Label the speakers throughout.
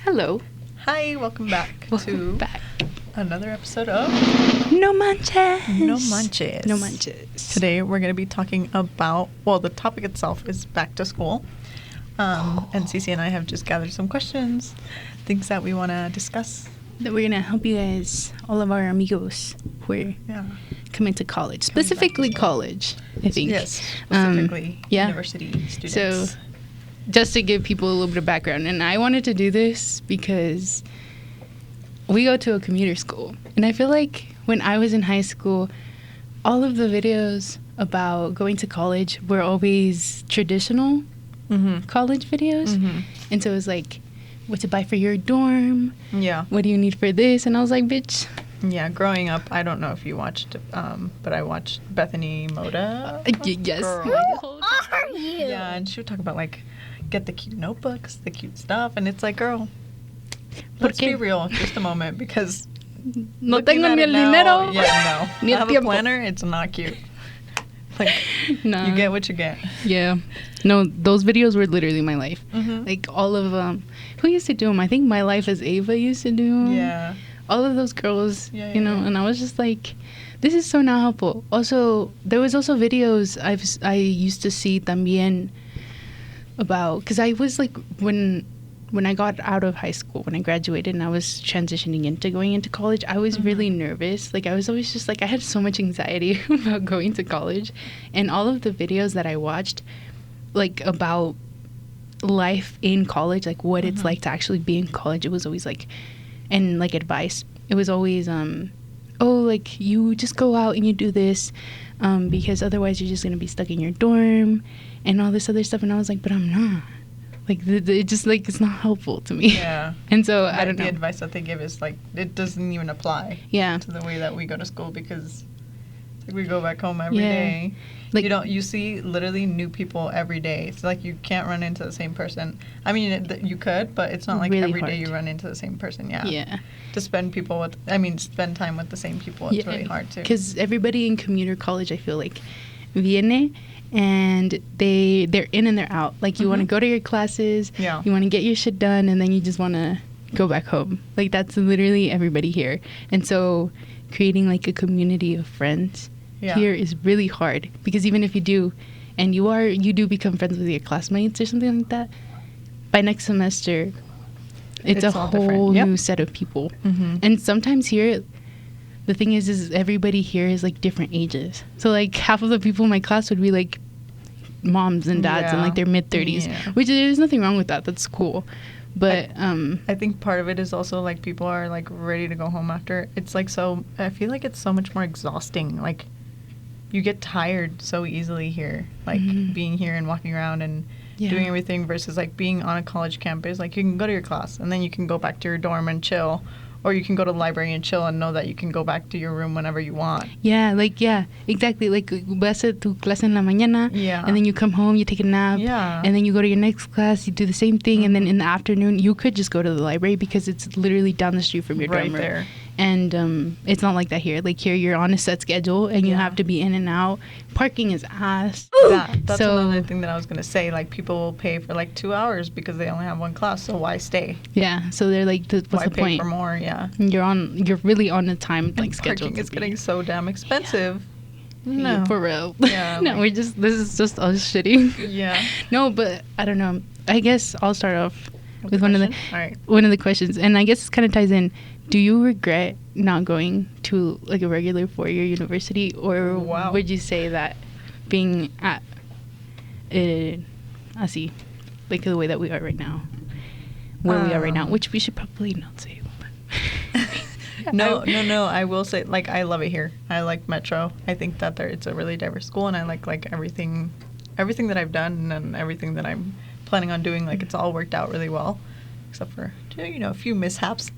Speaker 1: Hello.
Speaker 2: Hi, welcome back
Speaker 1: Welcome
Speaker 2: to
Speaker 1: back.
Speaker 2: another episode of
Speaker 1: No Manches.
Speaker 2: No Manches.
Speaker 1: No Manches.
Speaker 2: Today we're going to be talking about, well, the topic itself is back to school. And Cece and I have just gathered some questions, things that we want to discuss.
Speaker 1: That we're going to help you guys, all of our amigos who are coming to college. Specifically college, I think.
Speaker 2: Yes, specifically
Speaker 1: yeah.
Speaker 2: university students.
Speaker 1: So, just to give people a little bit of background, and I wanted to do this because we go to a commuter school. And I feel like when I was in high school, all of the videos about going to college were always traditional college videos.
Speaker 2: Mm-hmm.
Speaker 1: And so it was like, what to buy for your dorm?
Speaker 2: Yeah.
Speaker 1: What do you need for this? And I was like, bitch.
Speaker 2: Yeah, growing up, I don't know if you watched, but I watched Bethany Moda.
Speaker 1: Yes.
Speaker 2: Girl. Yeah, and she would talk about, like, get the cute notebooks, the cute stuff, and it's like, girl, let's be real just a moment, because
Speaker 1: no tengo ni el dinero.
Speaker 2: Yeah, no.
Speaker 1: Ni
Speaker 2: I
Speaker 1: el
Speaker 2: have a
Speaker 1: tiempo.
Speaker 2: planner, it's not cute. Like,
Speaker 1: No.
Speaker 2: you get what you get.
Speaker 1: Yeah. No, those videos were literally my life.
Speaker 2: Mm-hmm.
Speaker 1: Like, all of who used to do them? I think My Life as Ava used to do them.
Speaker 2: Yeah.
Speaker 1: All of those girls,
Speaker 2: Yeah,
Speaker 1: you know,
Speaker 2: yeah.
Speaker 1: and I was just like, this is so not helpful. Also, there was also videos I used to see también about, because I was like, when I got out of high school, when I graduated and I was transitioning into going into college, I was really nervous. Like, I was always just like, I had so much anxiety about going to college. And all of the videos that I watched, like, about life in college, like what it's like to actually be in college, it was always like, and like advice, it was always, oh, like, you just go out and you do this, because otherwise you're just going to be stuck in your dorm and all this other stuff. And I was like, but I'm not. Like, it just, like, it's not helpful to me.
Speaker 2: Yeah.
Speaker 1: And so, I don't know.
Speaker 2: The advice that they give is, like, it doesn't even apply
Speaker 1: Yeah.
Speaker 2: to the way that we go to school, because it's like we go back home every day.
Speaker 1: Like,
Speaker 2: You see literally new people every day. It's like you can't run into the same person. I mean, you could, but it's not like
Speaker 1: really
Speaker 2: every day
Speaker 1: hard.
Speaker 2: you run into the same person. Yeah.
Speaker 1: Yeah.
Speaker 2: To spend time with the same people, it's really hard too.
Speaker 1: Because everybody in commuter college, I feel like, viene and they're in and they're out. Like, you want to go to your classes,
Speaker 2: Yeah.
Speaker 1: you want to get your shit done, and then you just want to go back home. Like, that's literally everybody here. And so creating, like, a community of friends here is really hard, because even if you do, and you do become friends with your classmates or something like that, by next semester it's a whole new set of people. And sometimes here, the thing is everybody here is like different ages. So like half of the people in my class would be like moms and dads in like their mid-30s, which there's nothing wrong with that. That's cool. But
Speaker 2: I think part of it is also like people are like ready to go home after. It's like, so I feel like it's so much more exhausting. Like, you get tired so easily here, like being here and walking around and doing everything, versus like being on a college campus. Like, you can go to your class and then you can go back to your dorm and chill, or you can go to the library and chill and know that you can go back to your room whenever you want.
Speaker 1: Yeah, exactly. Like, vas a tu clase en la mañana, and then you come home, you take a nap, and then you go to your next class, you do the same thing, and then in the afternoon, you could just go to the library because it's literally down the street from your dorm room.
Speaker 2: Right there.
Speaker 1: And it's not like that here. Like, here, you're on a set schedule, and you have to be in and out. Parking is ass.
Speaker 2: That's another thing that I was going to say. Like, people will pay for, like, 2 hours because they only have one class, so why stay?
Speaker 1: Yeah, so they're like, what's
Speaker 2: why
Speaker 1: the
Speaker 2: pay
Speaker 1: point?
Speaker 2: For more, yeah.
Speaker 1: You're really on a time, like, schedule.
Speaker 2: Parking is getting so damn expensive.
Speaker 1: No. For real.
Speaker 2: Yeah.
Speaker 1: No,
Speaker 2: like,
Speaker 1: this is just us shitting.
Speaker 2: Yeah.
Speaker 1: No, but I don't know. I guess I'll start off with one of the questions. And I guess this kind of ties in. Do you regret not going to like a regular 4-year university, or would you say that being at así, like the way that we are right now, where we are right now, which we should probably not say.
Speaker 2: No. I will say, like, I love it here. I like Metro. I think that it's a really diverse school, and I like everything that I've done and everything that I'm planning on doing. Like, it's all worked out really well, except for a few mishaps.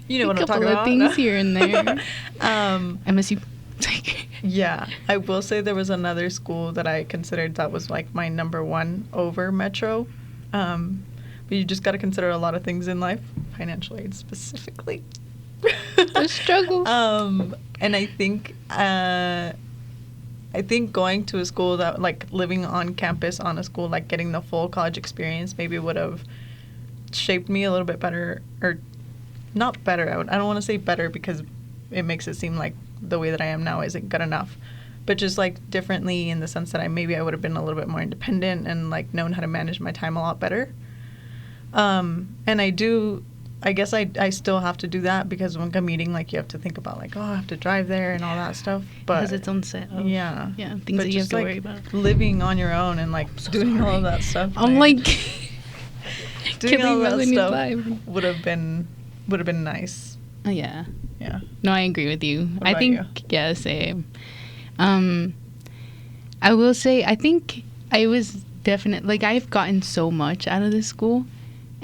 Speaker 2: You know what I'm talking about.
Speaker 1: A couple of things here and there. I miss you.
Speaker 2: Yeah, I will say there was another school that I considered that was like my number one over Metro. But you just got to consider a lot of things in life, financial aid specifically.
Speaker 1: The struggle.
Speaker 2: And I think going to a school that, like, living on campus on a school, like, getting the full college experience maybe would have shaped me a little bit better, or not better. I don't want to say better because it makes it seem like the way that I am now isn't good enough, but just like differently in the sense that I would have been a little bit more independent and like known how to manage my time a lot better. And I guess I still have to do that because when commuting, like you have to think about like, oh, I have to drive there and all that stuff. But
Speaker 1: it has its own set of things that you have to worry about.
Speaker 2: Living on your own and like doing all of that stuff.
Speaker 1: I'm like
Speaker 2: doing all that stuff would have been nice.
Speaker 1: Yeah.
Speaker 2: Yeah.
Speaker 1: No, I agree with you.
Speaker 2: What about you?
Speaker 1: Yeah, same. I will say I think I was definitely like I've gotten so much out of this school.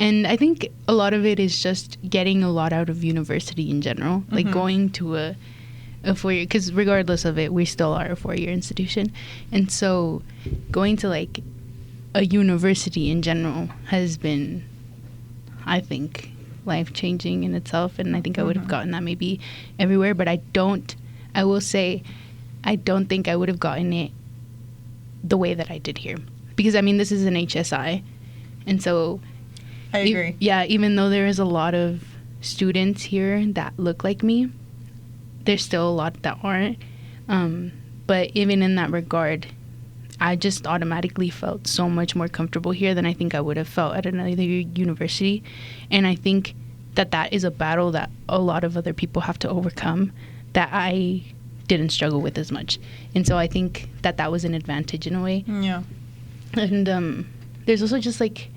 Speaker 1: And I think a lot of it is just getting a lot out of university in general, like going to a 4-year, because regardless of it, we still are a 4-year institution. And so going to like a university in general has been, I think, life-changing in itself. And I think I would have gotten that maybe everywhere, but I will say, I don't think I would have gotten it the way that I did here. Because, I mean, this is an HSI. And so...
Speaker 2: I agree.
Speaker 1: Even though there is a lot of students here that look like me, there's still a lot that aren't. But even in that regard, I just automatically felt so much more comfortable here than I think I would have felt at another university. And I think that is a battle that a lot of other people have to overcome that I didn't struggle with as much. And so I think that was an advantage in a way.
Speaker 2: Yeah.
Speaker 1: And there's also just like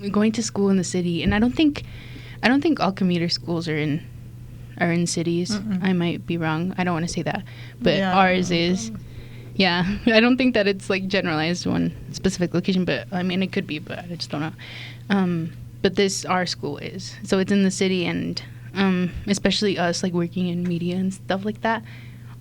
Speaker 1: going to school in the city, and I don't think all commuter schools are in cities. I might be wrong. I don't want to say that, but ours is. Yeah, I don't think that it's like generalized one specific location, but I mean it could be, but I just don't know. But our school is, so it's in the city, and especially us like working in media and stuff like that.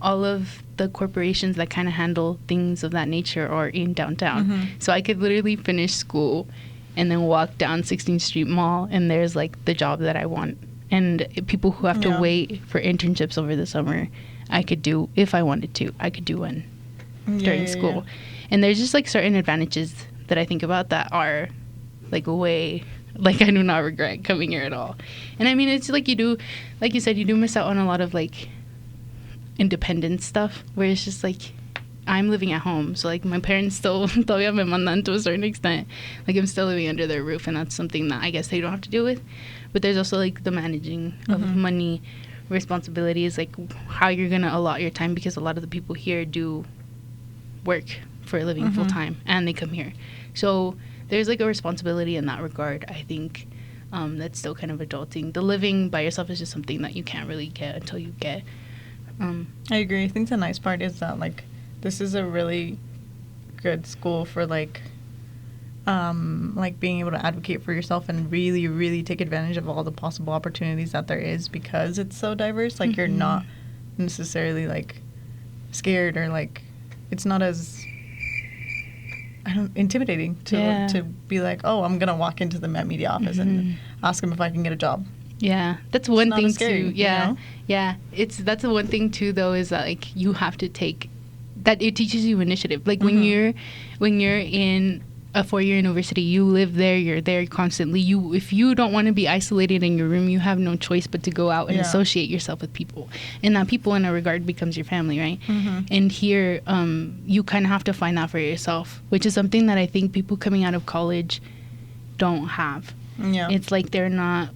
Speaker 1: All of the corporations that kind of handle things of that nature are in downtown. So I could literally finish school and then walk down 16th Street Mall, and there's like the job that I want. And people who have to wait for internships over the summer, I could do, if I wanted to, I could do one during school. And there's just like certain advantages that I think about that are like way, like I do not regret coming here at all. And I mean, it's like like you said, you do miss out on a lot of like independent stuff where it's just like, I'm living at home, so like my parents still todavía me mandan to a certain extent. Like I'm still living under their roof, and that's something that I guess they don't have to deal with. But there's also like the managing of money, responsibilities, like how you're gonna allot your time, because a lot of the people here do work for a living full time, and they come here. So there's like a responsibility in that regard. I think that's still kind of adulting. The living by yourself is just something that you can't really get until you get.
Speaker 2: I agree. I think the nice part is that like, this is a really good school for like being able to advocate for yourself and really, really take advantage of all the possible opportunities that there is, because it's so diverse. Like you're not necessarily like scared, or like it's not as intimidating to be like, oh, I'm gonna walk into the Met Media office and ask them if I can get a job.
Speaker 1: Yeah, that's one thing
Speaker 2: scary,
Speaker 1: too. Yeah,
Speaker 2: you know?
Speaker 1: Yeah. That's the one thing too, though, is that like you have to take that. It teaches you initiative. Like when you're in a 4-year university, you live there, you're there constantly. If you don't want to be isolated in your room, you have no choice but to go out and associate yourself with people, and that people in a regard becomes your family, right? And here you kind of have to find that for yourself, which is something that I think people coming out of college don't have. It's like they're not,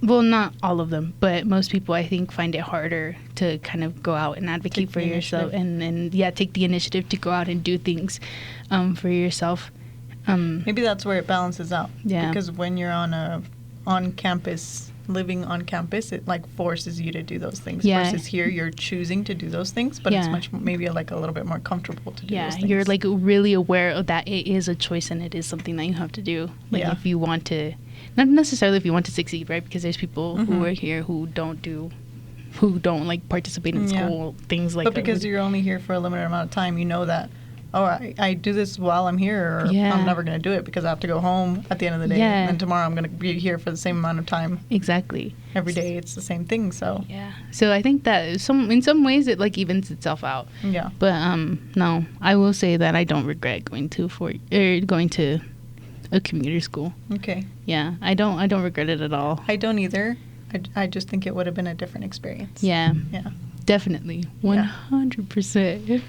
Speaker 1: well, not all of them, but most people I think find it harder to kind of go out and advocate for yourself and take the initiative to go out and do things for yourself.
Speaker 2: Maybe that's where it balances out.
Speaker 1: Yeah.
Speaker 2: Because when you're on campus, living on campus, it like forces you to do those things.
Speaker 1: Yeah.
Speaker 2: Versus here, you're choosing to do those things, but it's much maybe like a little bit more comfortable to do those things.
Speaker 1: You're like really aware of that it is a choice and it is something that you have to do. Like if you want to, not necessarily if you want to succeed, right? Because there's people who are here who don't like participate in school, things like that.
Speaker 2: But because you're only here for a limited amount of time, you know that, oh, I do this while I'm here, or I'm never going to do it because I have to go home at the end of the day. And then tomorrow I'm going to be here for the same amount of time.
Speaker 1: Exactly.
Speaker 2: Every day it's the same thing, so.
Speaker 1: Yeah. So I think that in some ways it like evens itself out.
Speaker 2: Yeah.
Speaker 1: But no, I will say that I don't regret going to a commuter school.
Speaker 2: Okay.
Speaker 1: Yeah, I don't regret it at all.
Speaker 2: I don't either. I just think it would have been a different experience.
Speaker 1: Yeah.
Speaker 2: Yeah.
Speaker 1: Definitely. 100%.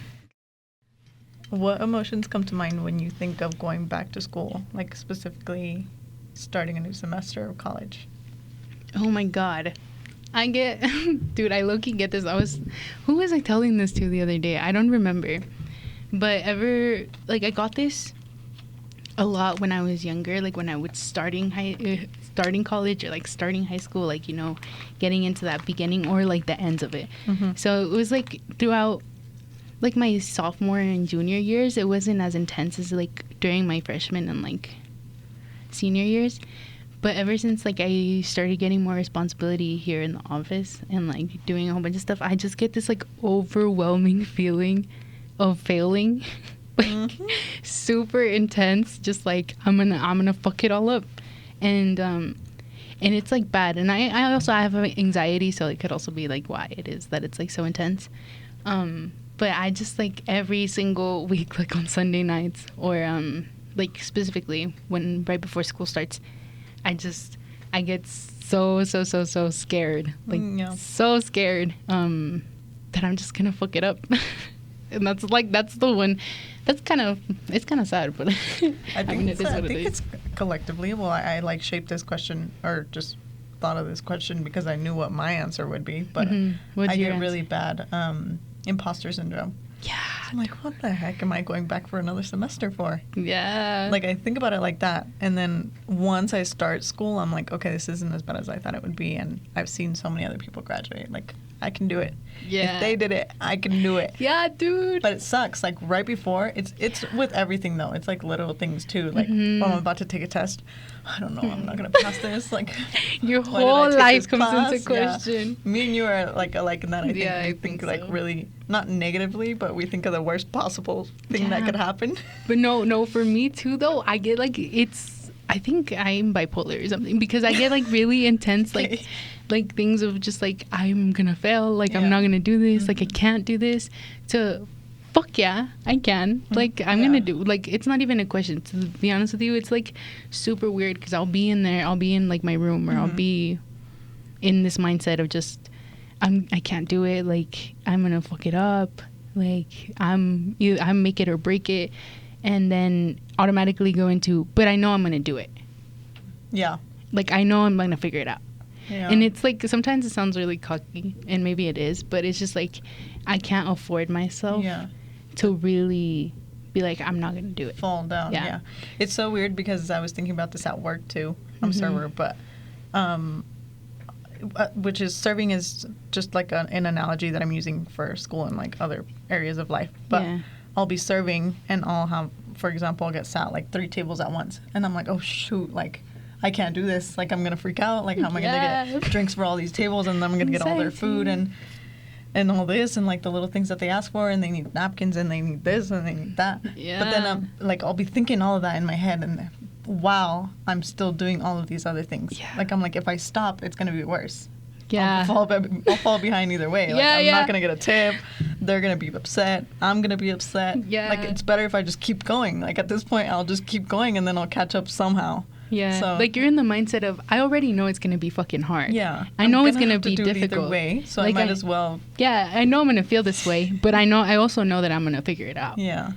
Speaker 2: What emotions come to mind when you think of going back to school? Like specifically starting a new semester of college?
Speaker 1: Oh my God. I get, dude, I low-key get this. Who was I telling this to the other day? I don't remember. But I got this a lot when I was younger, like when I was starting college or like starting high school, like, you know, getting into that beginning or like the ends of it.
Speaker 2: Mm-hmm.
Speaker 1: So it was like throughout like my sophomore and junior years, it wasn't as intense as like during my freshman and like senior years. But ever since like I started getting more responsibility here in the office and like doing a whole bunch of stuff, I just get this like overwhelming feeling of failing. Like super intense, just like I'm gonna fuck it all up. And it's like bad. And I also have anxiety, so it could also be like why it is that it's like so intense. But I just like every single week, like on Sunday nights or like specifically when right before school starts, I get so scared, like so scared that I'm just gonna fuck it up. And that's the one that's it's kind of sad, but
Speaker 2: I think it's collectively. Well, I like shaped this question or just thought of this question because I knew what my answer would be, but I get really bad imposter syndrome.
Speaker 1: Yeah.
Speaker 2: I'm like, what the heck am I going back for another semester for?
Speaker 1: Yeah.
Speaker 2: Like, I think about it like that. And then once I start school, I'm like, okay, this isn't as bad as I thought it would be. And I've seen so many other people graduate. Like, I can do it.
Speaker 1: Yeah.
Speaker 2: If they did it, I can do it.
Speaker 1: Yeah, dude.
Speaker 2: But it sucks. Like, right before, it's with everything, though. It's, like, little things, too. Like, oh, I'm about to take a test. I don't know. I'm not going to pass this. Like,
Speaker 1: your whole life comes into question.
Speaker 2: Yeah. Me and you are, like, alike in that. I think
Speaker 1: I
Speaker 2: we think
Speaker 1: so.
Speaker 2: like, really, not negatively, but we think of the worst possible thing that could happen.
Speaker 1: But no, for me, too, though, I get, like, I think I'm bipolar or something because I get, like, really intense, like things of just, like, I'm going to fail. Like, I'm not going to do this. Like, I can't do this. To fuck yeah, I can. Like, I'm gonna do. Like, it's not even a question. To be honest with you, it's like super weird because I'll be in like my room or I'll be in this mindset of just I can't do it. Like, I'm gonna fuck it up. Like, I'm make it or break it, and then automatically go into. But I know I'm gonna do it. Yeah. Like, I know I'm gonna figure it out. Yeah. And it's like sometimes it sounds really cocky, and maybe it is, but it's just like I can't afford myself to really be like, I'm not gonna do it.
Speaker 2: Fall down. Yeah. It's so weird because I was thinking about this at work too. I'm a server, but which is serving is just like an analogy that I'm using for school and like other areas of life. But I'll be serving and I'll have, for example, I'll get sat like 3 tables at once, and I'm like, oh shoot, like, I can't do this. Like, I'm going to freak out. Like, how am I going to get drinks for all these tables? And then I'm going to get all their food and all this and, like, the little things that they ask for. And they need napkins and they need this and they need that. Yeah. But then, like, I'll be thinking all of that in my head. And while I'm still doing all of these other things. Yeah. Like, I'm like, if I stop, it's going to be worse. Yeah. I'll fall behind either way. Like, I'm not going to get a tip. They're going to be upset. I'm going to be upset. Yeah. Like, it's better if I just keep going. Like, at this point, I'll just keep going and then I'll catch up somehow.
Speaker 1: Yeah, so, like, you're in the mindset of, I already know it's going to be fucking hard.
Speaker 2: Yeah.
Speaker 1: I know it's going to be difficult.
Speaker 2: Either way, so like, I might as well.
Speaker 1: Yeah, I know I'm going to feel this way, but I also know that I'm going to figure it out.
Speaker 2: Yeah.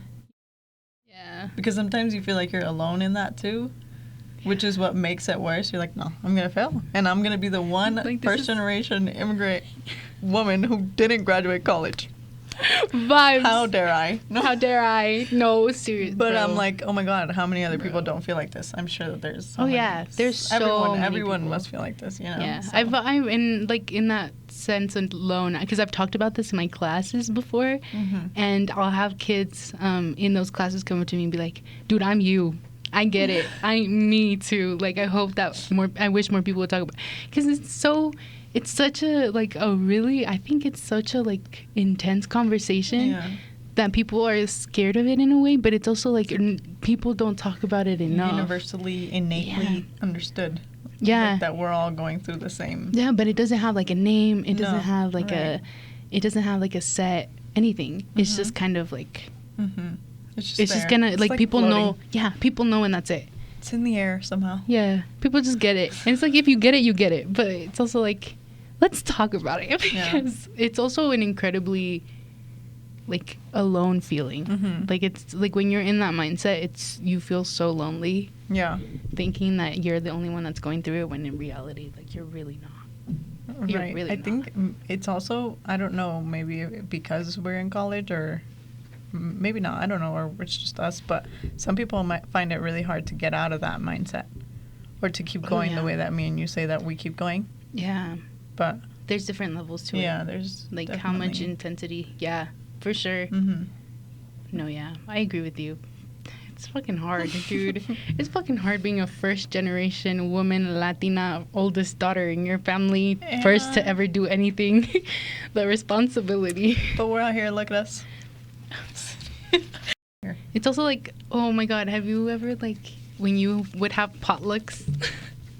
Speaker 2: Yeah. Because sometimes you feel like you're alone in that, too, which is what makes it worse. You're like, no, I'm going to fail. And I'm going to be the one like, first-generation immigrant woman who didn't graduate college.
Speaker 1: Vibes.
Speaker 2: How dare I?
Speaker 1: No. How dare I? No, seriously.
Speaker 2: But I'm like, oh my god, how many other people don't feel like this? I'm sure that there's.
Speaker 1: There's so many
Speaker 2: everyone
Speaker 1: people.
Speaker 2: must feel like this, you know.
Speaker 1: Yeah,
Speaker 2: so.
Speaker 1: I'm in like in that sense alone because I've talked about this in my classes before, and I'll have kids in those classes come up to me and be like, "Dude, I'm you. I get it. Me too. Like, I hope that I wish more people would talk about because it's such a like a really I think it's such a like intense conversation that people are scared of it in a way, but it's also like people don't talk about it enough.
Speaker 2: Universally, innately understood.
Speaker 1: Yeah,
Speaker 2: that we're all going through the same.
Speaker 1: Yeah, but it doesn't have like a name. It doesn't have like it doesn't have like a set anything. It's just kind of like it's just gonna like people floating. Know. Yeah, people know, and that's it.
Speaker 2: It's in the air somehow.
Speaker 1: Yeah, people just get it, and it's like if you get it, you get it. But it's also like, let's talk about it because it's also an incredibly like alone feeling.
Speaker 2: Mm-hmm.
Speaker 1: Like it's like when you're in that mindset, it's you feel so lonely.
Speaker 2: Yeah.
Speaker 1: Thinking that you're the only one that's going through it when in reality, like you're really not. You're
Speaker 2: Right.
Speaker 1: really
Speaker 2: I
Speaker 1: not.
Speaker 2: think it's also, I don't know, maybe because we're in college or maybe not, I don't know, or it's just us, but some people might find it really hard to get out of that mindset or to keep going the way that me and you say that we keep going.
Speaker 1: Yeah.
Speaker 2: But
Speaker 1: there's different levels to it.
Speaker 2: Yeah, there's
Speaker 1: like
Speaker 2: definitely.
Speaker 1: How much intensity. Yeah, for sure.
Speaker 2: Mm-hmm.
Speaker 1: No, yeah, I agree with you. It's fucking hard, dude. It's fucking hard being a first generation woman, Latina, oldest daughter in your family, first to ever do anything. The responsibility.
Speaker 2: But we're out here, look at us.
Speaker 1: It's also like, oh my god, have you ever like when you would have potlucks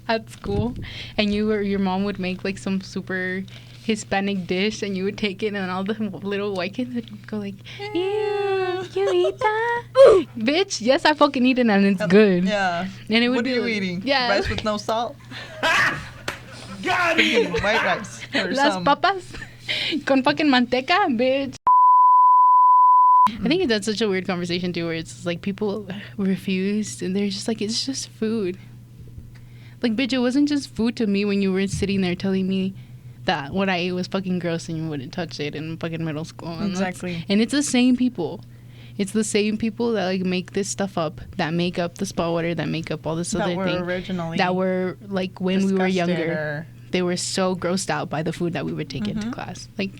Speaker 1: at school and you or your mom would make like some super Hispanic dish and you would take it and all the little white kids would go like, yeah, you eat that? Bitch, yes, I fucking eat it and it's good.
Speaker 2: Yeah.
Speaker 1: And it would
Speaker 2: what
Speaker 1: be
Speaker 2: are you
Speaker 1: like,
Speaker 2: eating?
Speaker 1: Yeah.
Speaker 2: Rice with no salt? Got it! White rice.
Speaker 1: Las papas con fucking manteca, bitch. I think that's such a weird conversation too, where it's like people refused and they're just like, it's just food. Like, bitch, it wasn't just food to me when you were sitting there telling me that what I ate was fucking gross and you wouldn't touch it in fucking middle school. And
Speaker 2: exactly.
Speaker 1: And it's the same people. It's the same people that like make this stuff up, that make up the spa water, that make up all this other thing.
Speaker 2: Originally
Speaker 1: that were like when we were younger.
Speaker 2: Or...
Speaker 1: They were so grossed out by the food that we would take into class. Like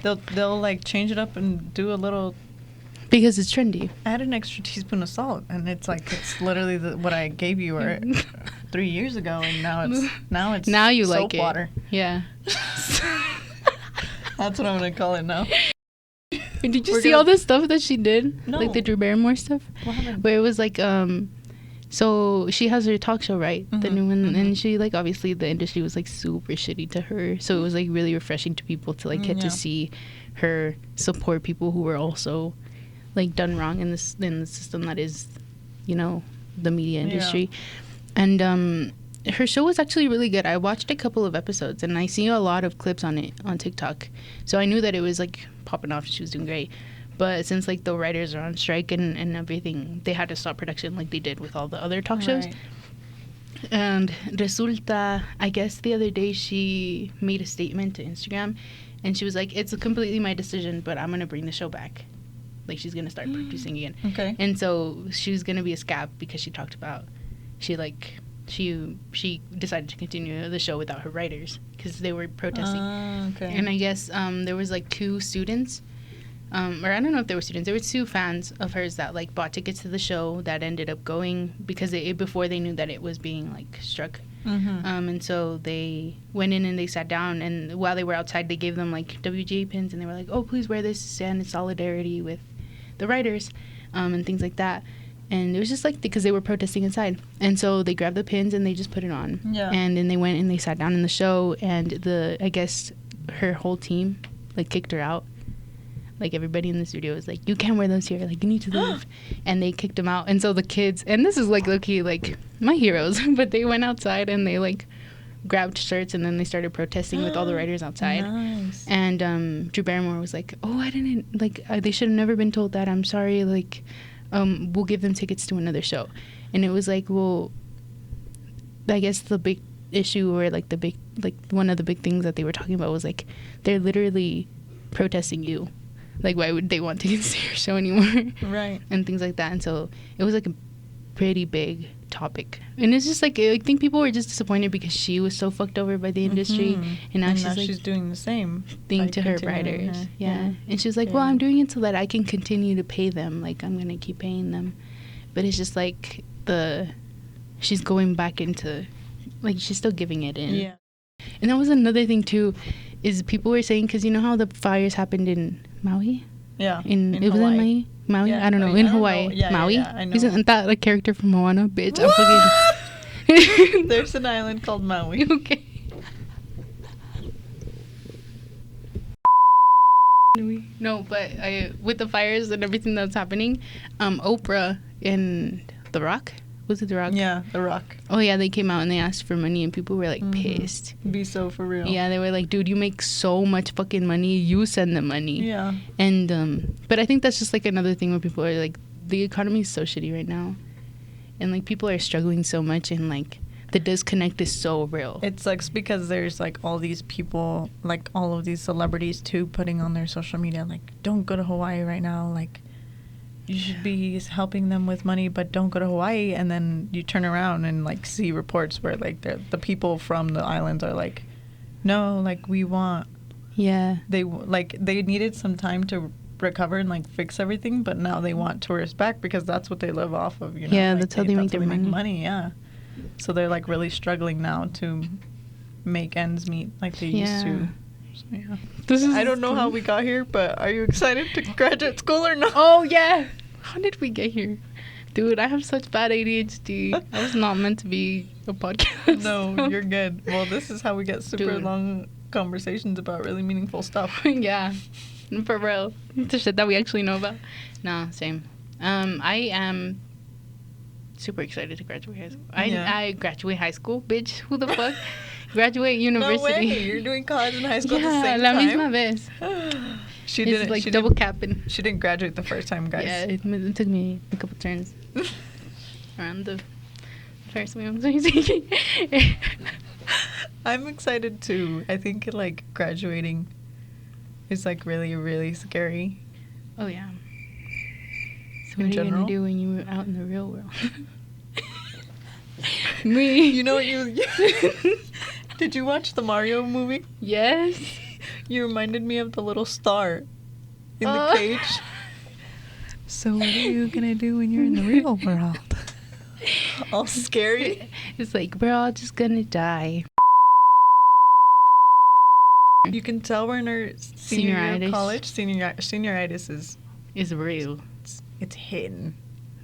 Speaker 2: they'll like change it up and do a little.
Speaker 1: Because it's trendy.
Speaker 2: Add an extra teaspoon of salt, and it's like it's literally what I gave you 3 years ago, and now you soap
Speaker 1: like it.
Speaker 2: Water.
Speaker 1: Yeah.
Speaker 2: That's what I'm gonna call it now.
Speaker 1: Did you see all the stuff that she did?
Speaker 2: No.
Speaker 1: Like the Drew Barrymore stuff?
Speaker 2: What happened?
Speaker 1: Where it was like, so she has her talk show, right? The new one. And she, like, obviously the industry was, like, super shitty to her. So it was, like, really refreshing to people to, like, get to see her support people who were also, like, done wrong in the system that is, you know, the media industry. And her show was actually really good. I watched a couple of episodes, and I see a lot of clips on it on TikTok. So I knew that it was, like, popping off. She was doing great. But since, like, the writers are on strike and everything, they had to stop production like they did with all the other talk shows. And resulta, I guess the other day she made a statement to Instagram, and she was like, it's completely my decision, but I'm going to bring the show back. Like, she's going to start producing again.
Speaker 2: Okay.
Speaker 1: And so she was going to be a scab because she talked about, she decided to continue the show without her writers because they were protesting.
Speaker 2: Okay.
Speaker 1: And I guess there was, like, 2 students, or I don't know if they were students. There were 2 fans of hers that, like, bought tickets to the show that ended up going because before they knew that it was being, like, struck. And so they went in and they sat down, and while they were outside, they gave them, like, WGA pins, and they were like, oh, please wear this to stand in solidarity with the writers, and things like that. And it was just, like, because they were protesting inside. And so they grabbed the pins and they just put it on.
Speaker 2: Yeah.
Speaker 1: And then they went and they sat down in the show, and I guess her whole team, like, kicked her out. Like, everybody in the studio was like, you can't wear those here. Like, you need to leave. And they kicked them out. And so the kids, and this is, like, low-key, like, my heroes. But they went outside and they, like, grabbed shirts and then they started protesting with all the writers outside.
Speaker 2: Nice.
Speaker 1: And Drew Barrymore was like, oh, I didn't, like, they should have never been told that. I'm sorry. Like, we'll give them tickets to another show. And it was like, well, I guess the big issue or, like, one of the big things that they were talking about was, like, they're literally protesting you. Like, why would they want to see your show anymore?
Speaker 2: Right.
Speaker 1: And things like that. And so it was, like, a pretty big topic. And it's just, like, I think people were just disappointed because she was so fucked over by the industry. And now she's
Speaker 2: doing the same
Speaker 1: thing to her writers. Yeah. And she was like, well, I'm doing it so that I can continue to pay them. Like, I'm going to keep paying them. But it's just, like, she's going back into, like, she's still giving it in.
Speaker 2: Yeah.
Speaker 1: And that was another thing, too, is people were saying, because you know how the fires happened in Maui?
Speaker 2: Yeah.
Speaker 1: In it was in Maui?
Speaker 2: Yeah.
Speaker 1: I don't know. In Hawaii.
Speaker 2: Yeah,
Speaker 1: Maui?
Speaker 2: Yeah, I know.
Speaker 1: Isn't that a character from Moana? Bitch, I'm fucking...
Speaker 2: There's an island called Maui.
Speaker 1: Okay. No, but with the fires and everything that's happening, Oprah and The Rock Was it The Rock?
Speaker 2: Yeah, The Rock.
Speaker 1: Oh yeah, they came out and they asked for money, and people were like pissed.
Speaker 2: Be so for real.
Speaker 1: Yeah, they were like, dude, you make so much fucking money. You send the money.
Speaker 2: Yeah.
Speaker 1: And but I think that's just like another thing where people are like, the economy is so shitty right now, and like people are struggling so much, and like the disconnect is so real.
Speaker 2: It sucks because there's like all these people, like all of these celebrities too, putting on their social media like, don't go to Hawaii right now, like you should be helping them with money, but don't go to Hawaii. And then you turn around and like see reports where like the people from the islands are like, no, like we want, they needed some time to recover and like fix everything, but now they want tourists back because that's what they live off of, you know.
Speaker 1: Yeah,
Speaker 2: like,
Speaker 1: that's how they make their
Speaker 2: money. Yeah, so they're like really struggling now to make ends meet like they used to. So, yeah. I don't know how we got here, but are you excited to graduate school or not?
Speaker 1: Oh yeah, how did we get here? Dude, I have such bad ADHD. I was not meant to be a podcast.
Speaker 2: No, you're good. Well, this is how we get super long conversations about really meaningful stuff.
Speaker 1: Yeah, for real. The shit that we actually know about. No, same. I am super excited to graduate high school. I graduate high school, bitch. Who the fuck? Graduate university.
Speaker 2: No way. You're doing college and high school at the same
Speaker 1: la
Speaker 2: time?
Speaker 1: misma vez.
Speaker 2: She
Speaker 1: didn't, like, double capping.
Speaker 2: She didn't graduate the first time, guys.
Speaker 1: Yeah, it took me a couple turns around the first one.
Speaker 2: I'm excited too. I think like graduating is like really, really scary.
Speaker 1: Oh yeah. So what are you gonna do when you're out in the real world? Me.
Speaker 2: You know what you did you watch the Mario movie?
Speaker 1: Yes.
Speaker 2: You reminded me of the little star in the cage. So what are you gonna do when you're in the real world? All scary.
Speaker 1: It's like we're all just gonna die.
Speaker 2: You can tell we're in our senior year of college. Senioritis is
Speaker 1: real.
Speaker 2: It's hidden.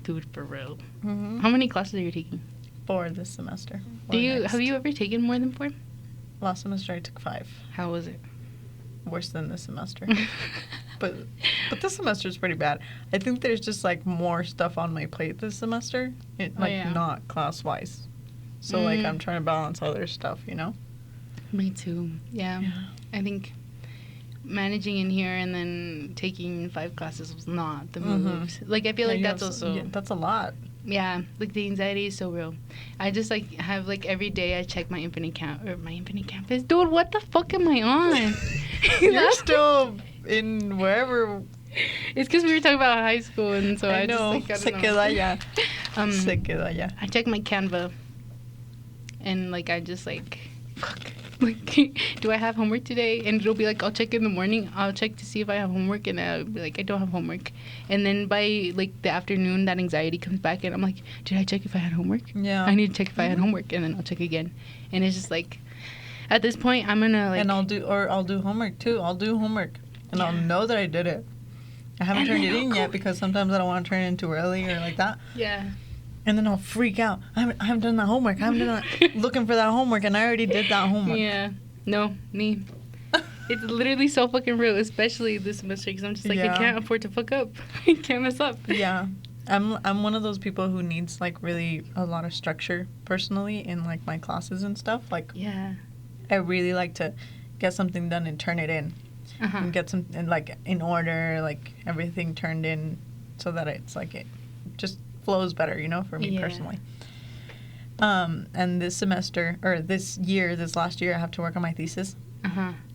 Speaker 1: Dude, for real.
Speaker 2: Mm-hmm.
Speaker 1: How many classes are you taking?
Speaker 2: 4 this semester.
Speaker 1: Have you ever taken more than 4?
Speaker 2: Last semester I took 5.
Speaker 1: How was it?
Speaker 2: Worse than this semester. but this semester is pretty bad. I think there's just like more stuff on my plate this semester. Not class wise. So like I'm trying to balance other stuff, you know?
Speaker 1: Me too. Yeah. I think managing in here and then taking 5 classes was not the moves. Like I feel like that's also
Speaker 2: that's a lot.
Speaker 1: Yeah, like the anxiety is so real. I just like have like every day I check my infinite campus. Dude, what the fuck am I on?
Speaker 2: You're still in wherever.
Speaker 1: It's because we were talking about high school, and so I
Speaker 2: know.
Speaker 1: Just like, I
Speaker 2: don't know.
Speaker 1: I check my Canva, and like I just like fuck. Like, do I have homework today? And it'll be like, I'll check in the morning. I'll check to see if I have homework, and I'll be like, I don't have homework. And then by like the afternoon, that anxiety comes back, and I'm like, did I check if I had homework?
Speaker 2: Yeah.
Speaker 1: I need to check if I had homework, and then I'll check again. And it's just like, at this point, I'm gonna like.
Speaker 2: And I'll do homework too. I'll do homework, and I'll know that I did it. I haven't turned it in yet because sometimes I don't want to turn it in too early or like that.
Speaker 1: Yeah.
Speaker 2: And then I'll freak out. I haven't done that homework. I haven't done that. Looking for that homework, and I already did that homework.
Speaker 1: Yeah. No, me. It's literally so fucking real, especially this semester, because I'm just like, I can't afford to fuck up. I can't mess up.
Speaker 2: Yeah. I'm one of those people who needs, like, really a lot of structure, personally, in, like, my classes and stuff. Like,
Speaker 1: yeah.
Speaker 2: I really like to get something done and turn it in. And get some, and, like, in order, like, everything turned in so that it's, like, it just flows better, you know, for me personally. And this last year, I have to work on my thesis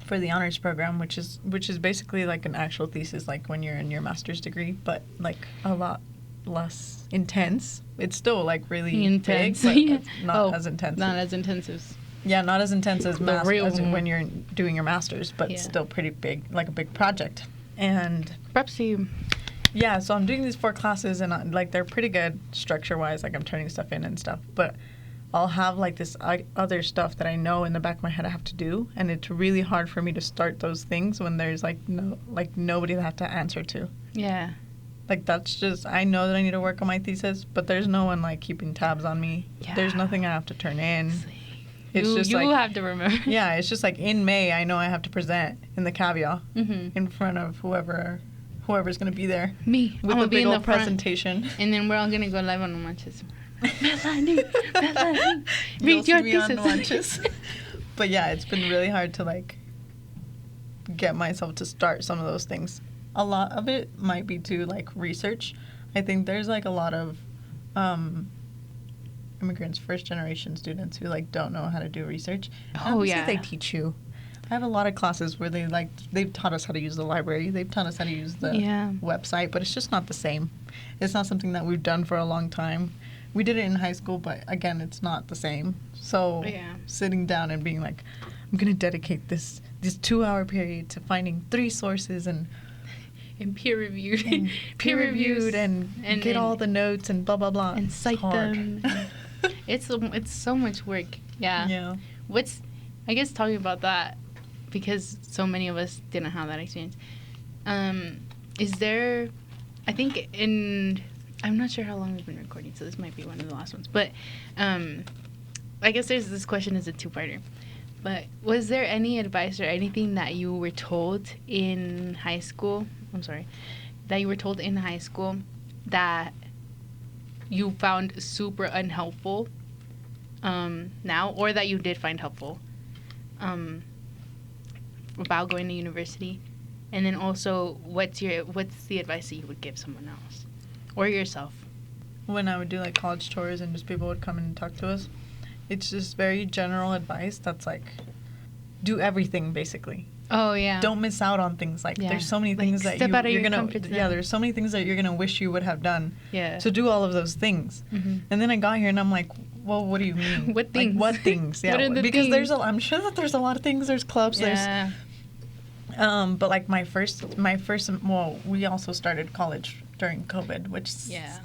Speaker 2: for the honors program, which is basically like an actual thesis, like when you're in your master's degree, but like a lot less intense. It's still like really intense, big, but not as intense.
Speaker 1: Not as intensive.
Speaker 2: Yeah, not as intense as when you're doing your master's, but still pretty big, like a big project. And
Speaker 1: perhaps you.
Speaker 2: Yeah, so I'm doing these 4 classes, and like they're pretty good structure-wise. Like I'm turning stuff in and stuff, but I'll have like this other stuff that I know in the back of my head I have to do, and it's really hard for me to start those things when there's like nobody to have to answer to. Yeah. Like that's just, I know that I need to work on my thesis, but there's no one like keeping tabs on me. Yeah. There's nothing I have to turn in.
Speaker 1: You have to remember.
Speaker 2: Yeah, it's just like in May I know I have to present in the caveat in front of whoever whoever's gonna be there.
Speaker 1: Me.
Speaker 2: With a big old presentation.
Speaker 1: And then we're all gonna go live on Manches. Melanie,
Speaker 2: You'll
Speaker 1: read your
Speaker 2: see me on
Speaker 1: thesis.
Speaker 2: Manches. But yeah, it's been really hard to like get myself to start some of those things. A lot of it might be to like research. I think there's like a lot of immigrants, first generation students who like don't know how to do research. And obviously they teach you. I have a lot of classes where they've taught us how to use the library, they've taught us how to use the website, but it's just not the same. It's not something that we've done for a long time. We did it in high school, but again, it's not the same. So sitting down and being like, I'm gonna dedicate this 2-hour period to finding 3 sources and
Speaker 1: peer reviewed
Speaker 2: and get all the notes and blah blah blah
Speaker 1: and cite them. It's so much work.
Speaker 2: Yeah.
Speaker 1: I guess talking about that, because so many of us didn't have that experience. Is there? I think I'm not sure how long we've been recording, so this might be one of the last ones. But I guess this question is a 2-parter. But was there any advice or anything that you were told in high school? That you were told in high school that you found super unhelpful now, or that you did find helpful about going to university? And then also, what's the advice that you would give someone else or yourself?
Speaker 2: When I would do like college tours and just people would come and talk to us, it's just very general advice that's like, do everything basically.
Speaker 1: Oh yeah.
Speaker 2: Don't miss out on things. Like there's so many things that you're gonna there's so many things that you're gonna wish you would have done.
Speaker 1: Yeah.
Speaker 2: So do all of those things. Mm-hmm. And then I got here and I'm like, well, what do you mean?
Speaker 1: What things?
Speaker 2: Like, what things? Yeah.
Speaker 1: What are the
Speaker 2: because
Speaker 1: things?
Speaker 2: I'm sure that there's a lot of things. There's clubs.
Speaker 1: Yeah.
Speaker 2: There's but like well, we also started college during COVID, which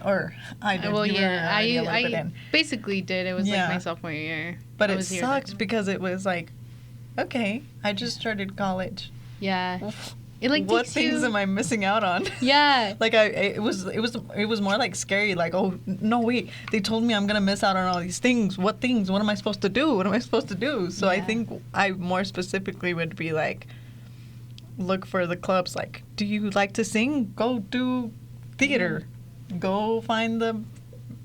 Speaker 2: or I did.
Speaker 1: Well,
Speaker 2: I
Speaker 1: basically did. It was like my sophomore year.
Speaker 2: But it sucked because it was like, okay, I just started college.
Speaker 1: Yeah. It like
Speaker 2: what things am I missing out on?
Speaker 1: Yeah.
Speaker 2: Like it was more like scary. Like, oh no, wait, they told me I'm gonna miss out on all these things. What things? What am I supposed to do? What am I supposed to do? So I think I more specifically would be like, look for the clubs. Like, do you like to sing? Go do theater. Go find the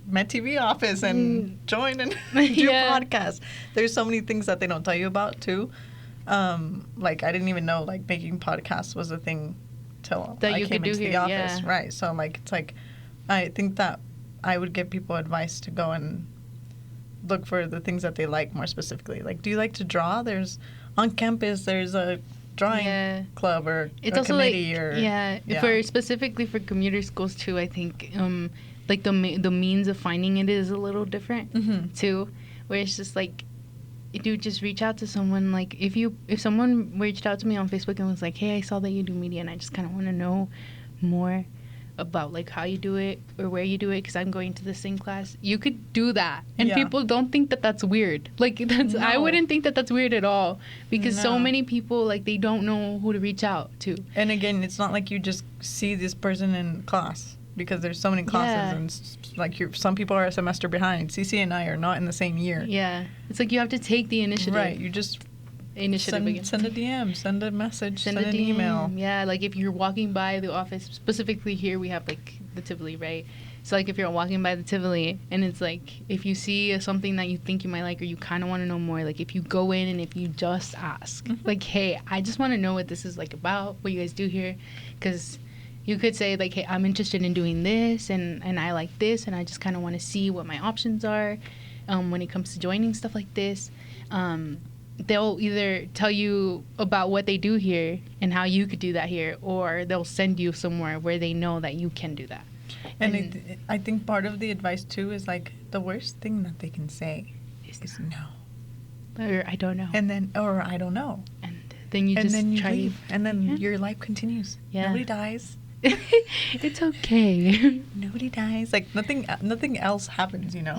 Speaker 2: Met TV office and join and do podcasts. There's so many things that they don't tell you about too. Like I didn't even know like making podcasts was a thing till I came into the office. Right. So like it's like I think that I would give people advice to go and look for the things that they like more specifically. Like, do you like to draw? There's on campus there's a drawing club or
Speaker 1: it's
Speaker 2: a
Speaker 1: also
Speaker 2: committee
Speaker 1: like for specifically for commuter schools too. I think like the means of finding it is a little different too, where it's just like, dude, just reach out to someone. Like if someone reached out to me on Facebook and was like, hey, I saw that you do media and I just kind of want to know more about like how you do it or where you do it because I'm going to the same class, you could do that, and people don't think that that's weird. Like I wouldn't think that that's weird at all, because so many people like they don't know who to reach out to.
Speaker 2: And again, it's not like you just see this person in class, because there's so many classes and like some people are a semester behind. CC and I are not in the same year.
Speaker 1: Yeah, it's like you have to take the initiative.
Speaker 2: Right, you just send a DM, send a message, send an email.
Speaker 1: Yeah, like if you're walking by the office, specifically here we have like the Tivoli, right? So like if you're walking by the Tivoli and it's like if you see something that you think you might like or you kind of want to know more, like if you go in and if you just ask, like, hey, I just want to know what this is like about, what you guys do here, because you could say like, hey, I'm interested in doing this and I like this and I just kind of want to see what my options are when it comes to joining stuff like this. They'll either tell you about what they do here and how you could do that here, or they'll send you somewhere where they know that you can do that.
Speaker 2: And I think part of the advice too is like the worst thing that they can say is no.
Speaker 1: Or I don't know.
Speaker 2: And then, or I don't know.
Speaker 1: And then you try.
Speaker 2: Leave. And then your life continues. Yeah. Nobody dies.
Speaker 1: It's okay.
Speaker 2: Nobody dies. Like nothing else happens, you know.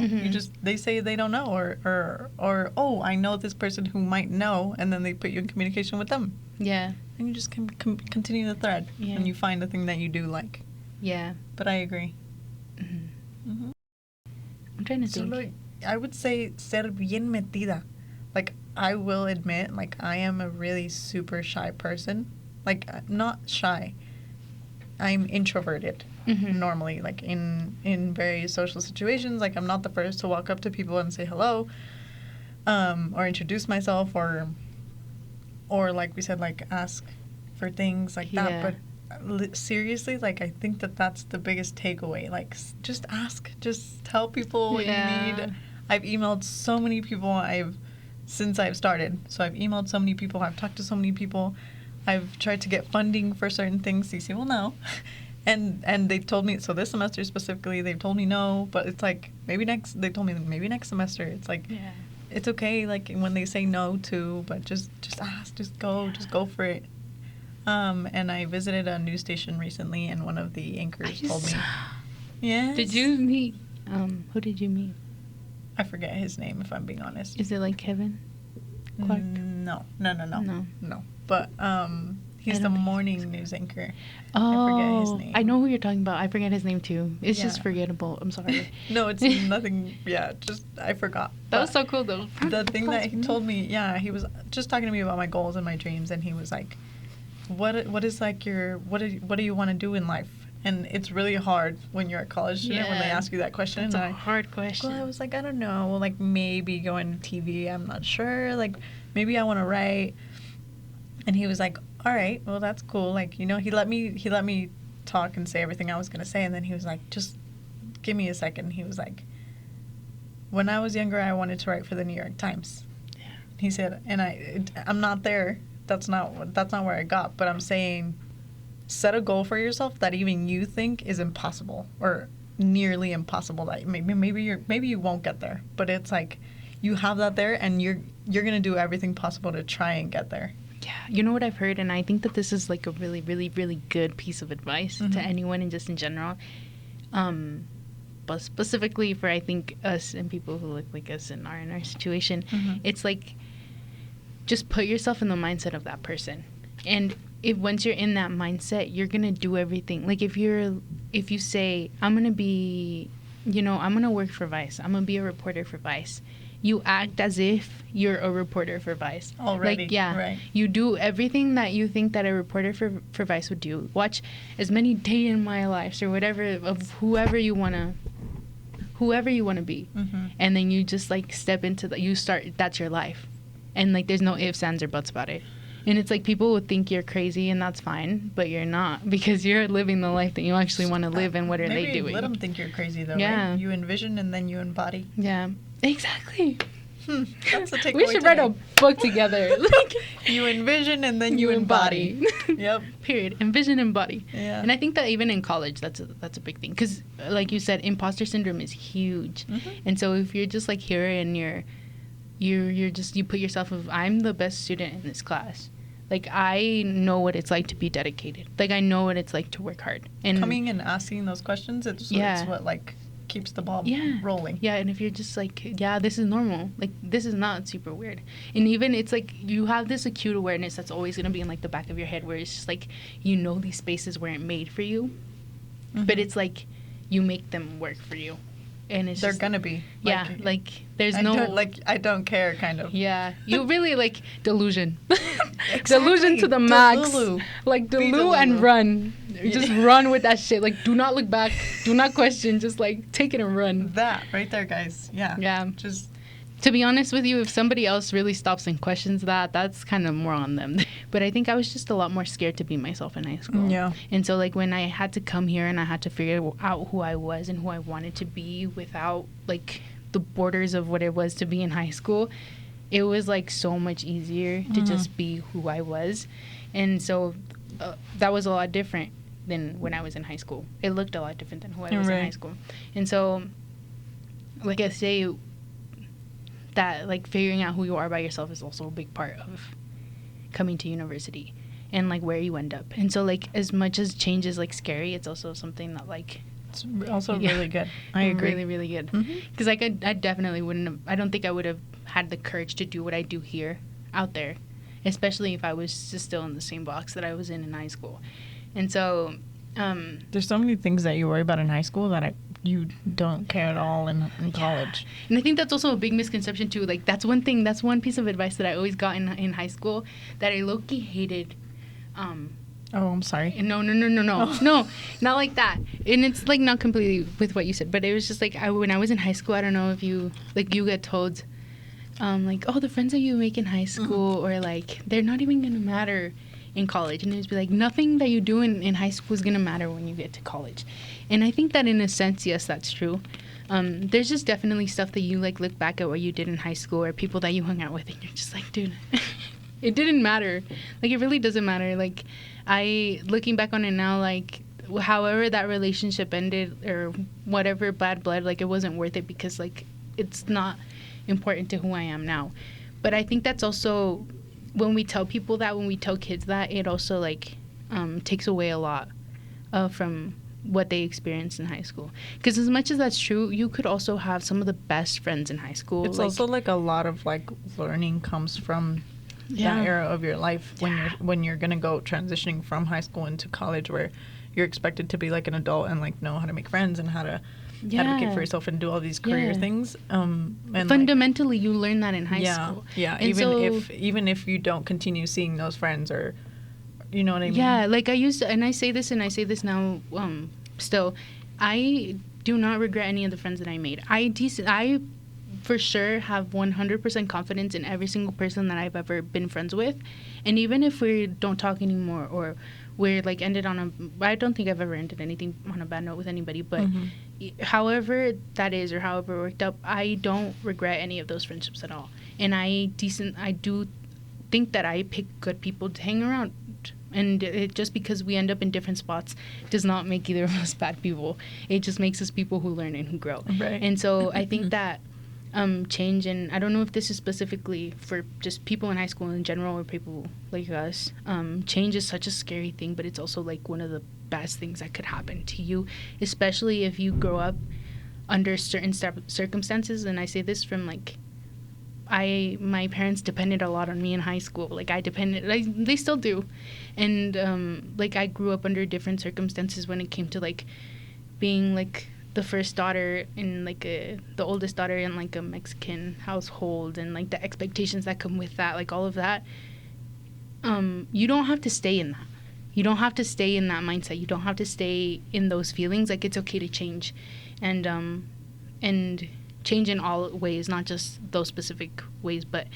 Speaker 2: They say they don't know, or oh, I know this person who might know, and then they put you in communication with them.
Speaker 1: Yeah.
Speaker 2: And you just can continue the thread, and you find the thing that you do like.
Speaker 1: Yeah.
Speaker 2: But I agree.
Speaker 1: I'm trying to think.
Speaker 2: Like, I would say ser bien metida. Like, I will admit, like, I am a really super shy person. Like, not shy. I'm introverted normally, like in various social situations. Like I'm not the first to walk up to people and say hello, or introduce myself, or like we said, like ask for things like that. But seriously, like I think that's the biggest takeaway. Like just ask, just tell people what you need. I've emailed so many people since I've started. So I've emailed so many people, I've talked to so many people, I've tried to get funding for certain things. Cece will know. And they told me, so this semester specifically, they've told me no, but it's like they told me maybe next semester. It's like, it's okay, like when they say no too, but just ask, just go for it. And I visited a news station recently, and one of the anchors told me. Yes.
Speaker 1: Did you meet, who did you meet?
Speaker 2: I forget his name, if I'm being honest.
Speaker 1: Is it like Kevin Clark?
Speaker 2: No. But he's the morning news anchor.
Speaker 1: Oh,
Speaker 2: I forget his name.
Speaker 1: I know who you're talking about. I forget his name too. It's just forgettable. I'm sorry.
Speaker 2: No, it's nothing. Yeah, just I forgot.
Speaker 1: That was so cool though.
Speaker 2: The thing that he told me, he was just talking to me about my goals and my dreams, and he was like, "What is like what do you want to do in life?" And it's really hard when you're a college student when they ask you that question.
Speaker 1: It's a hard question.
Speaker 2: Well, I was like, I don't know. Well, like maybe go into TV. I'm not sure. Like maybe I want to write. And he was like, all right, well that's cool. Like, you know, he let me talk and say everything I was gonna say, and then he was like, just give me a second. He was like, when I was younger, I wanted to write for the New York Times. Yeah. He said, and I'm not there. That's not where I got. But I'm saying, set a goal for yourself that even you think is impossible or nearly impossible. That maybe you won't get there, but it's like you have that there, and you're gonna do everything possible to try and get there.
Speaker 1: Yeah, you know what I've heard, and I think that this is like a really, really, really good piece of advice to anyone and just in general. But specifically for I think us and people who look like us and are in our situation, it's like just put yourself in the mindset of that person, and if once you're in that mindset, you're gonna do everything. Like if you say, I'm gonna be, I'm gonna work for Vice, I'm gonna be a reporter for Vice, you act as if you're a reporter for Vice
Speaker 2: already.
Speaker 1: Like, yeah,
Speaker 2: right.
Speaker 1: You do everything that you think that a reporter for Vice would do. Watch as many Day in My Lives or whatever of whoever you wanna be, and then you just like step into that's your life, and like there's no ifs, ands, or buts about it. And it's like people would think you're crazy, and that's fine, but you're not, because you're living the life that you actually want to live, and what are they doing?
Speaker 2: Maybe let them think you're crazy, though, right? You envision, and then you embody.
Speaker 1: Yeah, exactly.
Speaker 2: That's the takeaway.
Speaker 1: We should write a book together. Like,
Speaker 2: you envision, and then you embody. Yep.
Speaker 1: Period. Envision, embody.
Speaker 2: Yeah.
Speaker 1: And I think that even in college, that's a big thing. Because, like you said, imposter syndrome is huge. And so if you're just, like, here and you put yourself of, I'm the best student in this class. Like, I know what it's like to be dedicated. Like, I know what it's like to work hard. And
Speaker 2: coming and asking those questions, it's what, like, keeps the ball rolling.
Speaker 1: Yeah, and if you're just like, this is normal. Like, this is not super weird. And even it's like you have this acute awareness that's always going to be in, like, the back of your head, where it's just like, these spaces weren't made for you. But it's like you make them work for you. And it's
Speaker 2: they're gonna be.
Speaker 1: Yeah, like there's
Speaker 2: I don't care, kind of.
Speaker 1: Yeah, you really like delusion.
Speaker 2: Exactly.
Speaker 1: Delusion to the max.
Speaker 2: Delulu.
Speaker 1: Like Delulu and run. Just run with that shit. Like, do not look back. Do not question. Just like take it and run.
Speaker 2: That right there, guys. Yeah.
Speaker 1: Yeah.
Speaker 2: Just.
Speaker 1: To be honest with you, if somebody else really stops and questions that's kind of more on them. But I think I was just a lot more scared to be myself in high school.
Speaker 2: Yeah.
Speaker 1: And so, like, when I had to come here and I had to figure out who I was and who I wanted to be without, like, the borders of what it was to be in high school, it was, like, so much easier to just be who I was. And so that was a lot different than when I was in high school. It looked a lot different than who I was in high school. And so, like I say, that like figuring out who you are by yourself is also a big part of coming to university and like where you end up. And so like as much as change is like scary, it's also something that like
Speaker 2: it's also really good. I agree.
Speaker 1: Really, really good. Because like I definitely wouldn't have, I don't think I would have had the courage to do what I do here out there, especially if I was just still in the same box that I was in high school. And so
Speaker 2: there's so many things that you worry about in high school that you don't care at all in college.
Speaker 1: And I think that's also a big misconception too. Like that's one piece of advice that I always got in high school that I low-key hated.
Speaker 2: Oh, I'm sorry.
Speaker 1: No,
Speaker 2: Oh.
Speaker 1: no, not like that. And it's like not completely with what you said, but it was just like when I was in high school. I don't know if you get told, like, oh, the friends that you make in high school, or like they're not even gonna matter in college, and it would be like nothing that you do in high school is gonna matter when you get to college. And I think that in a sense, yes, that's true. There's just definitely stuff that you like look back at what you did in high school, or people that you hung out with, and you're just like, dude, it didn't matter. Like, it really doesn't matter. Like, looking back on it now, like, however that relationship ended or whatever bad blood, like, it wasn't worth it, because like it's not important to who I am now. But I think that's also when we tell people that, when we tell kids that, it also like takes away a lot from what they experienced in high school. Because as much as that's true, you could also have some of the best friends in high school.
Speaker 2: It's
Speaker 1: like,
Speaker 2: also like a lot of like learning comes from that era of your life when you're gonna go transitioning from high school into college, where you're expected to be like an adult and like know how to make friends and how to advocate for yourself and do all these career things. And
Speaker 1: fundamentally, you learn that in high school.
Speaker 2: Yeah,
Speaker 1: and
Speaker 2: even if you don't continue seeing those friends, or you know what I mean.
Speaker 1: Yeah, like I say this now. Still, I do not regret any of the friends that I made. I for sure have 100% confidence in every single person that I've ever been friends with. And even if we don't talk anymore, or we're like ended on I don't think I've ever ended anything on a bad note with anybody, but however that is, or however it worked out, I don't regret any of those friendships at all. And I do think that I pick good people to hang around. And just because we end up in different spots does not make either of us bad people. It just makes us people who learn and who grow.
Speaker 2: Right.
Speaker 1: And so I think that change, and I don't know if this is specifically for just people in high school in general, or people like us, change is such a scary thing, but it's also like one of the best things that could happen to you, especially if you grow up under certain circumstances. And I say this from like, my parents depended a lot on me in high school. Like, they still do. And like, I grew up under different circumstances when it came to like being like the first daughter in like the oldest daughter in like a Mexican household, and like the expectations that come with that, like all of that. You don't have to stay in that. You don't have to stay in that mindset. You don't have to stay in those feelings. Like, it's okay to change, and change in all ways, not just those specific ways, but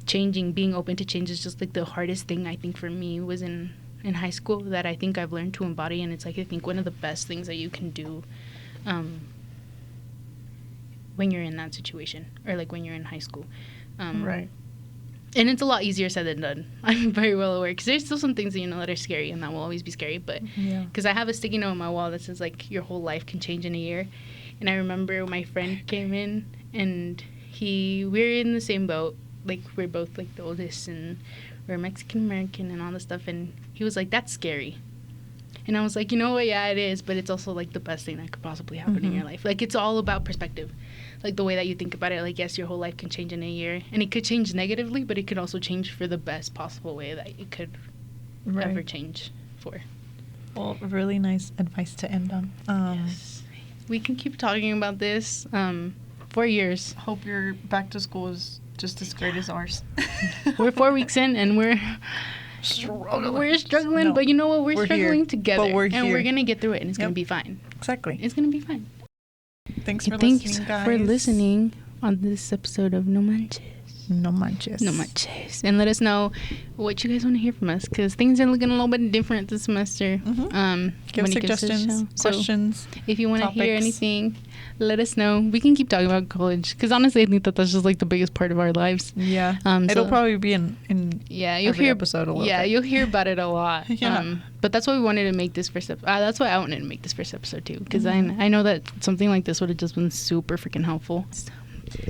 Speaker 1: changing, being open to change is just like the hardest thing I think for me was in high school, that I think I've learned to embody. And it's like, I think one of the best things that you can do when you're in that situation, or like when you're in high school.
Speaker 2: Right.
Speaker 1: And it's a lot easier said than done. I'm very well aware, because there's still some things that, that are scary, and that will always be scary. But because I have a sticky note on my wall that says like, your whole life can change in a year. And I remember my friend came in, and we're in the same boat. Like, we're both like the oldest, and we're Mexican American and all this stuff. And he was like, that's scary. And I was like, you know what? Yeah, it is. But it's also like the best thing that could possibly happen in your life. Like, it's all about perspective. Like, the way that you think about it. Like, yes, your whole life can change in a year. And it could change negatively, but it could also change for the best possible way that it could ever change for.
Speaker 2: Well, really nice advice to end on.
Speaker 1: Yes. We can keep talking about this for years.
Speaker 2: Hope your back to school is just as great as ours.
Speaker 1: We're 4 weeks in, and we're struggling, but you know what? We're struggling here together, and we're gonna get through it, and it's gonna be fine.
Speaker 2: Exactly.
Speaker 1: It's gonna be fine.
Speaker 2: Thanks for listening, guys.
Speaker 1: For listening on this episode of No Manches.
Speaker 2: No Manches.
Speaker 1: No Manches. And let us know what you guys want to hear from us, because things are looking a little bit different this semester.
Speaker 2: Give suggestions, questions.
Speaker 1: So if you want to hear anything, let us know. We can keep talking about college, because honestly, I think that's just like the biggest part of our lives.
Speaker 2: Yeah. It'll probably be in
Speaker 1: you'll
Speaker 2: every episode a little bit.
Speaker 1: Yeah, you'll hear about it a lot. But that's why we wanted to make this first episode. That's why I wanted to make this first episode too, because I know that something like this would have just been super freaking helpful.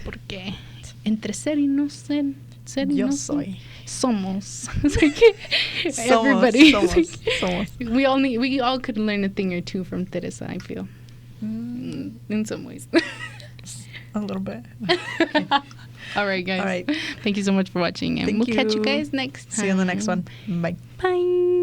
Speaker 1: Porque entre ser y no ser
Speaker 2: Yo
Speaker 1: no
Speaker 2: soy.
Speaker 1: Somos. Everybody.
Speaker 2: Somos.
Speaker 1: We all could learn a thing or two from Teresa, I feel. In some ways.
Speaker 2: A little bit.
Speaker 1: Okay. All right, guys. All right. Thank you so much for watching, and we'll catch you guys next time.
Speaker 2: See you in the next one. Bye.
Speaker 1: Bye.